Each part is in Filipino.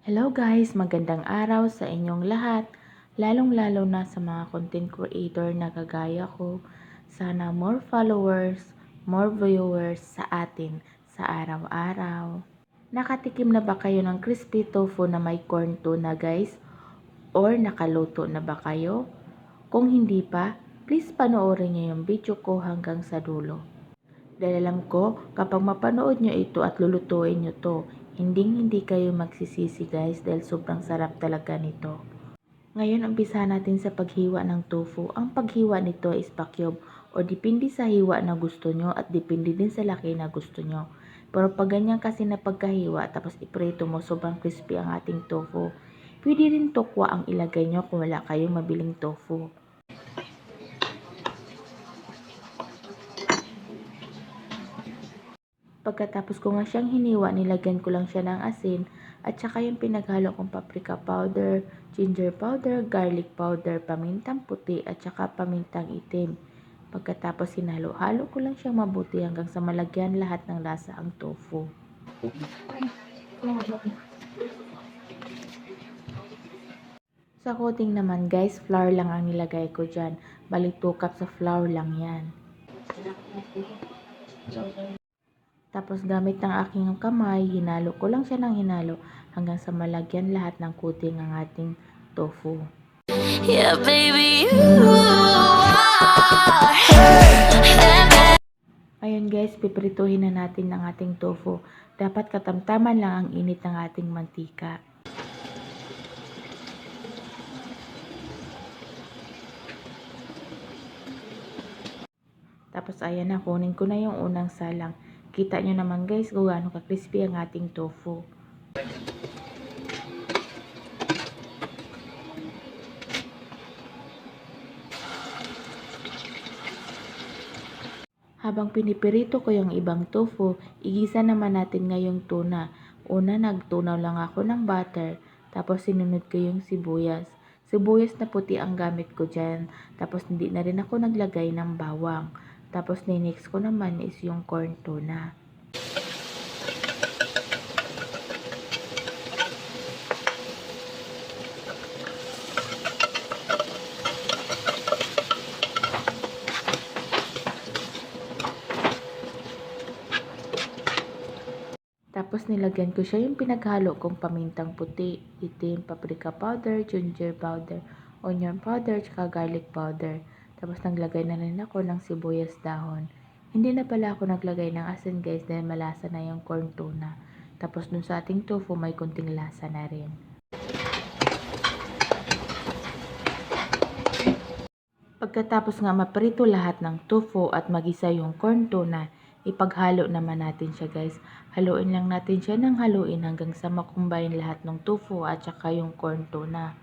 Hello guys, magandang araw sa inyong lahat, lalong-lalo na sa mga content creator na kagaya ko. Sana more followers, more viewers sa atin sa araw-araw. Nakatikim na ba kayo ng crispy tofu na may corn tuna guys? Or nakaluto na ba kayo? Kung hindi pa, please panoorin niyo yung video ko hanggang sa dulo. Dahil alam ko, kapag mapanood nyo ito at lulutuin nyo to, hindi kayo magsisisi guys dahil sobrang sarap talaga nito. Ngayon, umpisa natin sa paghiwa ng tofu. Ang paghiwa nito is pakyub o depende sa hiwa na gusto nyo at depende din sa laki na gusto nyo. Pero pag ganyan kasi na pagkahiwa tapos iprito mo, sobrang crispy ang ating tofu. Pwede rin tokwa ang ilagay nyo kung wala kayong mabiling tofu. Pagkatapos ko nga siyang hiniwa, nilagyan ko lang siya ng asin at saka yung pinaghalo kong paprika powder, ginger powder, garlic powder, pamintang puti at saka pamintang itim. Pagkatapos hinalo-halo ko lang siyang mabuti hanggang sa malagyan lahat ng lasa ang tofu. Sa coating naman guys, flour lang ang nilagay ko dyan. Bali 2 cups sa flour lang yan. Tapos gamit ng aking kamay, hinalo ko lang siya ng hinalo hanggang sa malagyan lahat ng coating ang ating tofu. Yeah, baby, Ayun guys, piprituhin na natin ang ating tofu. Dapat katamtaman lang ang init ng ating mantika. Tapos ayan na, kunin ko na yung unang salang. Kita nyo naman guys kung gaano ka-crispy ang ating tofu. Habang pinipirito ko yung ibang tofu, igisa naman natin ngayong tuna. Una, nagtunaw lang ako ng butter, tapos sinunod ko yung sibuyas. Sibuyas na puti ang gamit ko dyan. Tapos hindi na rin ako naglagay ng bawang. Tapos ninix ko naman is yung corn tuna. Tapos nilagyan ko siya yung pinaghalo kong pamintang puti, itim, paprika powder, ginger powder, onion powder, tsaka garlic powder. Tapos naglagay na rin ako ng sibuyas dahon. Hindi na pala ako naglagay ng asin guys dahil malasa na yung corn tuna. Tapos dun sa ating tofu may kunting lasa na rin. Pagkatapos nga maprito lahat ng tofu at magisa yung corn tuna, ipaghalo naman natin siya guys. Haluin lang natin siya ng haluin hanggang sa makumbine lahat ng tofu at saka yung corn tuna.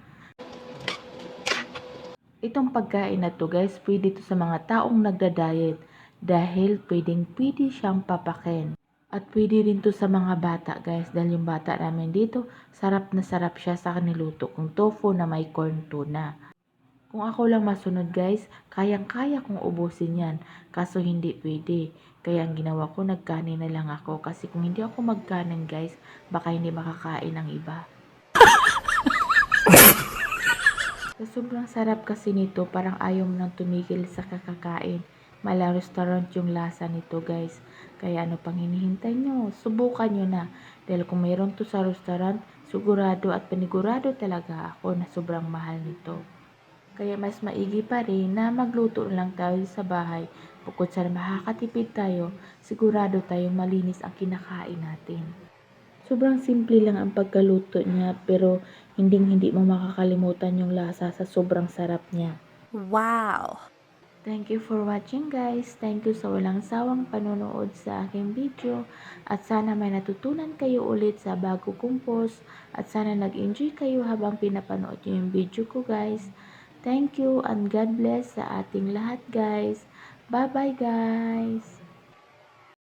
Itong pagkain na to guys, pwede to sa mga taong nagda-diet dahil pwede siyang papakin. At pwede rin to sa mga bata guys dahil yung bata namin dito, sarap na sarap siya sa niluto kong tofu na may corn tuna. Kung ako lang masunod guys, kayang-kaya kong ubusin yan. Kaso hindi pwede. Kaya ang ginawa ko, nagkanin na lang ako. Kasi kung hindi ako magkanin guys, baka hindi makakain ang iba. Sa sobrang sarap kasi nito, parang ayaw mo nang tumigil sa kakakain. Mala restaurant yung lasa nito guys. Kaya ano pang hinihintay nyo? Subukan nyo na. Dahil kung mayroon to sa restaurant, sigurado at panigurado talaga ako na sobrang mahal nito. Kaya mas maigi pa rin na magluto lang tayo sa bahay. Bukod sa makakatipid tayo, sigurado tayong malinis ang kinakain natin. Sobrang simple lang ang pagkaluto niya pero hindi mo makakalimutan yung lasa sa sobrang sarap niya. Wow! Thank you for watching guys. Thank you sa walang sawang panonood sa aking video. At sana may natutunan kayo ulit sa bago kong post. At sana nag-enjoy kayo habang pinapanood nyo yung video ko guys. Thank you and God bless sa ating lahat guys. Bye bye guys.